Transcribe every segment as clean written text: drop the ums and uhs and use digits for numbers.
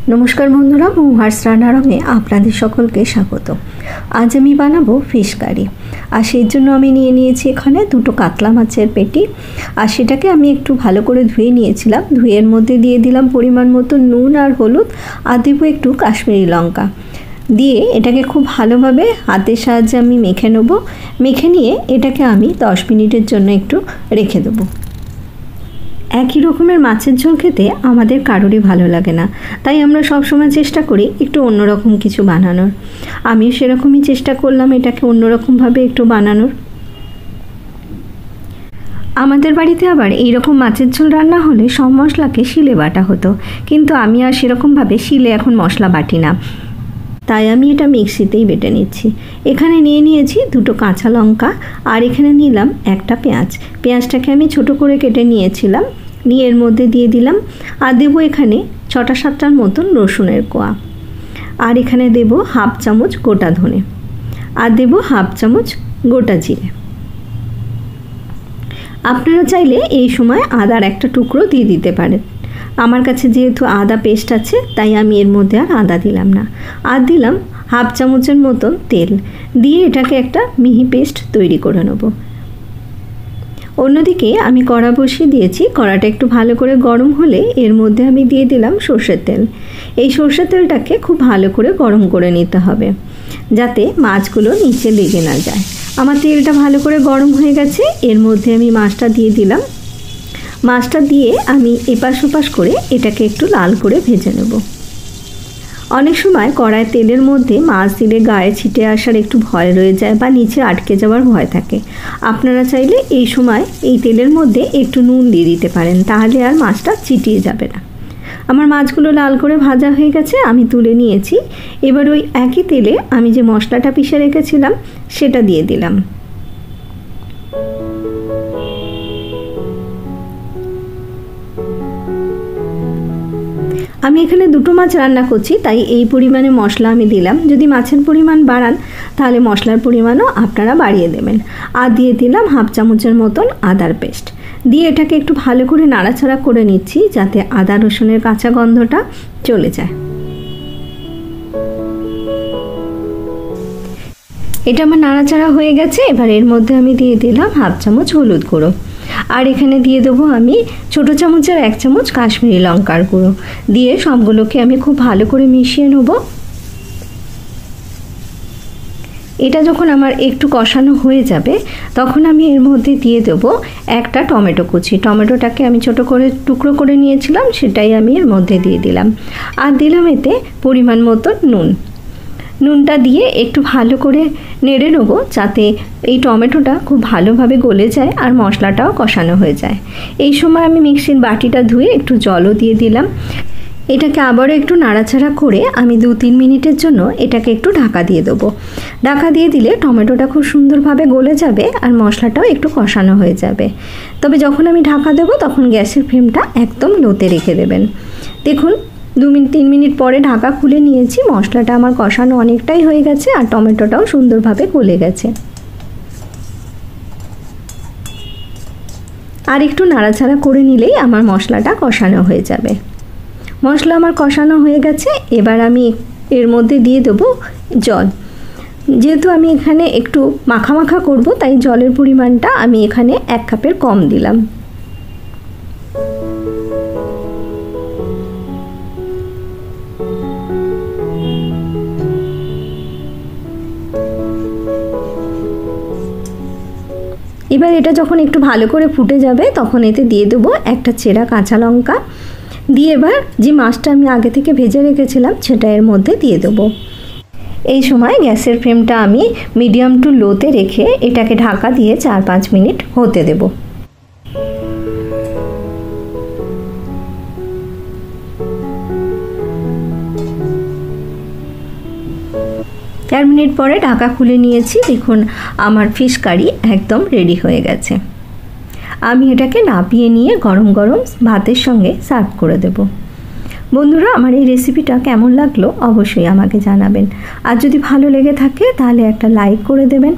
नमस्कार बंधुरा मौहार्स रान्नारंगे आपनादेर सकलके स्वागत। आज आमी बानाबो फिश कारि और सेई जोन्नो आमी निये नियेछि एखाने दुटो कातला माछेर पेटी और सेटाके आमी एकटु भालो करे धुए नियेछिलाम। धुए एर मध्य दिये दिलाम परिमाण मतो नुन और हलुद और देबो एकटु काश्मीरी लंका दिए एटाके खूब भालोभाबे हातेर साहाज्ये आमी मेखे नेब। मेखे निये एटाके आमी 10 मिनिटेर जोन्नो एकटु रेखे देबो। একই রকমের মাছের ঝোল খেতে আমাদের কারোরই ভালো লাগে না, তাই আমরা সব সময় চেষ্টা করি একটু অন্যরকম কিছু বানানোর। আমিও সেরকমই চেষ্টা করলাম এটাকে অন্যরকমভাবে একটু বানানোর। আমাদের বাড়িতে আবার এই রকম মাছের ঝোল রান্না হলে সব মশলাকে শিলে বাটা হতো, কিন্তু আমি আর সেরকমভাবে শিলে এখন মশলা বাটি না, তাই আমি এটা মিক্সিতেই বেটে নিচ্ছি। এখানে নিয়ে নিয়েছি দুটো কাঁচা লঙ্কা আর এখানে নিলাম একটা পেঁয়াজ। পেঁয়াজটাকে আমি ছোট করে কেটে নিয়েছিলাম, নিয়ে এর মধ্যে দিয়ে দিলাম আর দেবো এখানে 6-7টার মতন রসুনের কোয়া। আর এখানে দেব হাফ চামচ গোটা ধনে আর দেব হাফ চামচ গোটা জিরে। আপনারা চাইলে এই সময় আদার একটা টুকরো দিয়ে দিতে পারেন। আমার কাছে যেহেতু আদা পেস্ট আছে তাই আমি এর মধ্যে আর আদা দিলাম না। আর দিলাম হাফ চামচের মতন তেল, দিয়ে এটাকে একটা মিহি পেস্ট তৈরি করে নেব। অন্যদিকে আমি কড়া বসিয়ে দিয়েছি। কড়াটা একটু ভালো করে গরম হলে এর মধ্যে আমি দিয়ে দিলাম সর্ষের তেল। এই সর্ষের তেলটাকে খুব ভালো করে গরম করে নিতে হবে যাতে মাছগুলো নিচে লেগে না যায়। আমার তেলটা ভালো করে গরম হয়ে গেছে, এর মধ্যে আমি মাছটা দিয়ে দিলাম। মাছটা দিয়ে আমি এপাশ ওপাশ করে এটাকে একটু লাল করে ভেজে নেব। অনেক সময় কড়ায় তেলের মধ্যে মাছ দিলে গায়ে ছিটে আসার একটু ভয় রয়ে যায় বা নিচে আটকে যাওয়ার ভয় থাকে। আপনারা চাইলে এই সময় এই তেলের মধ্যে একটু নুন দিয়ে দিতে পারেন, তাহলে আর মাছটা চিটিয়ে যাবে না। আমার মাছগুলো লাল করে ভাজা হয়ে গেছে, আমি তুলে নিয়েছি। এবার ওই একই তেলে আমি যে মশলাটা পিষে রেখেছিলাম সেটা দিয়ে দিলাম। আমি এখানে দুটো মাছ রান্না করছি তাই এই পরিমাণে মশলা আমি দিলাম। যদি মাছের পরিমাণ বাড়ান তাহলে মশলার পরিমাণও আপনারা বাড়িয়ে দেবেন। আর দিয়ে দিলাম হাফ চামচের মতন আদার পেস্ট, দিয়ে এটাকে একটু ভালো করে নাড়াচাড়া করে নিচ্ছি যাতে আদা রসুনের কাঁচা গন্ধটা চলে যায়। এটা আমার নাড়াচাড়া হয়ে গেছে। এবার এর মধ্যে আমি দিয়ে দিলাম হাফ চামচ হলুদ গুঁড়ো আর এখানে দিয়ে দেবো আমি ছোটো চামচের 1 চামচ কাশ্মীরি লঙ্কার গুঁড়ো, দিয়ে সবগুলোকে আমি খুব ভালো করে মিশিয়ে নেব। এটা যখন আমার একটু কষানো হয়ে যাবে তখন আমি এর মধ্যে দিয়ে দেবো একটা টমেটো কুচি। টমেটোটাকে আমি ছোট করে টুকরো করে নিয়েছিলাম, সেটাই আমি এর মধ্যে দিয়ে দিলাম। আর দিলাম এতে পরিমাণ মতো নুনটা দিয়ে একটু ভালো করে নেড়ে নেব যাতে এই টমেটোটা খুব ভালোভাবে গলে যায় আর মশলাটাও কষানো হয়ে যায়। এই সময় আমি মিক্সির বাটিটা ধুয়ে একটু জলও দিয়ে দিলাম। এটাকে আবারও একটু নাড়াচাড়া করে আমি 2-3 মিনিটের জন্য এটাকে একটু ঢাকা দিয়ে দেবো। ঢাকা দিয়ে দিলে টমেটোটা খুব সুন্দরভাবে গলে যাবে আর মশলাটাও একটু কষানো হয়ে যাবে। তবে যখন আমি ঢাকা দেবো তখন গ্যাসের ফ্লেমটা একদম লোতে রেখে দেবেন। দেখুন 2-3 মিনিট পরে ঢাকা খুলে নিয়েছি। মশলাটা আমার কষানো অনেকটাই হয়ে গেছে আর টমেটোটাও সুন্দরভাবে গলে গেছে। আর একটু নাড়াচাড়া করে নিলেই আমার মশলাটা কষানো হয়ে যাবে। মশলা আমার কষানো হয়ে গেছে। এবার আমি এর মধ্যে দিয়ে দেবো জল। যেহেতু আমি এখানে একটু মাখা মাখা করব তাই জলের পরিমাণটা আমি এখানে 1 কাপের কম দিলাম। এবার এটা যখন একটু ভালো করে ফুটে যাবে তখন এতে দিয়ে দেবো একটা চেরা কাঁচা লঙ্কা, দিয়ে এবার যে মাছটা আমি আগে থেকে ভেজে রেখেছিলাম সেটা এর মধ্যে দিয়ে দেবো। এই সময় গ্যাসের ফ্লেমটা আমি মিডিয়াম টু লোতে রেখে এটাকে ঢাকা দিয়ে 4-5 মিনিট হতে দেব। 4 মিনিট পরে ঢাকা খুলে নিয়েছি। দেখুন আমার ফিশ কারি একদম রেডি হয়ে গেছে। আমি এটাকে নামিয়ে নিয়ে গরম গরম ভাতের সঙ্গে সার্ভ করে দেব। বন্ধুরা, আমার এই রেসিপিটা কেমন লাগলো অবশ্যই আমাকে জানাবেন। আর যদি ভালো লেগে থাকে তাহলে একটা লাইক করে দেবেন।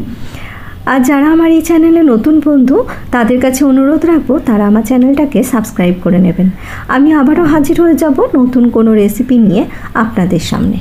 আর যারা আমার এই চ্যানেলে নতুন বন্ধু তাদের কাছে অনুরোধ রাখবো তারা আমার চ্যানেলটাকে সাবস্ক্রাইব করে নেবেন। আমি আবারও হাজির হয়ে যাব নতুন কোনো রেসিপি নিয়ে আপনাদের সামনে।